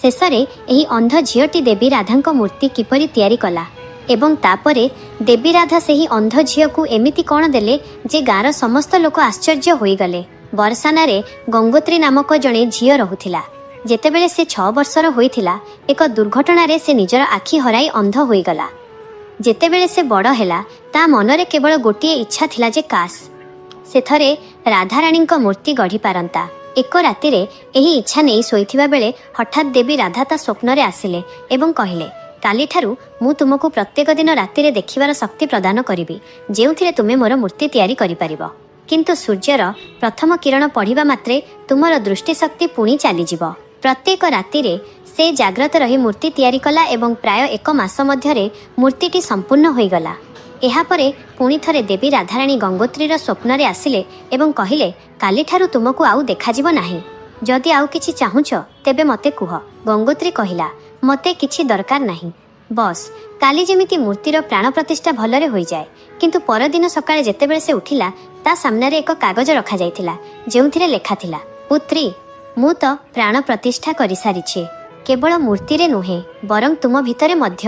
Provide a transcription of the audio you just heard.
शेषे एही अंध झीटी देवी राधा मूर्ति किपरि तैयारी कला एवं तापरे देवी राधा से ही अंध झील को एमिति कौन देले जे गाँर समस्त लोक आश्चर्य होईगले। बरसाना रे गंगोत्री नामक जड़े झील रहुथिला। जेतेबेले से 6 वर्षर होइथिला एक दुर्घटना रे से निजर आखि हराई अंध होईगला। जेतेबेले से बड़ हैला ता मनरे केवल गोटिए इच्छा थिला जे काश से थरे राधाराणी मूर्ति गढ़ी पारंता। एक राति रे एही इच्छा नहीं शोइथिबा बेले हठात देवी राधा ता स्वप्न रे आसिले एवं कहिले, काली ठारू मु तुमको प्रत्येक दिन राति रे देखिबार शक्ति प्रदान करिबि जेउथिरे तुमे मोर मूर्ति तैयारी करि परिबो। किंतु सूर्यर प्रथम किरण पढ़िबा मात्रे तुमर दृष्टि शक्ति पुणी चलीजिब। प्रत्येक राति रे से जाग्रत रही मूर्ति तैयारी कला एवं प्राय 1 मास मध्यरे मूर्तिटी संपूर्ण होईगला। एहापरे पुणी थरे देवी राधाराणी गंगोत्रीर स्वप्न रे आसिले एवं कहिले, काली ठारू तुमको आउ देखाजिब नाही। जदि आउ किछि चाहुछ तेबे मते कुह। गंगोत्री कहिला, मते किछि दरकार नाही, बस काली जेमिति मूर्तिर प्राण प्रतिष्ठा भलरे होई जाए। किंतु परदिन सकाळे जेतेबेले से उठिला ता सामने रे एक कागज रखा जाइथिला जेउथिरे लेखा थिला, पुत्री मु तो प्राण प्रतिष्ठा करि सारिछि, केवल मूर्ति रे नुहे बरं तुम भितरे मध्य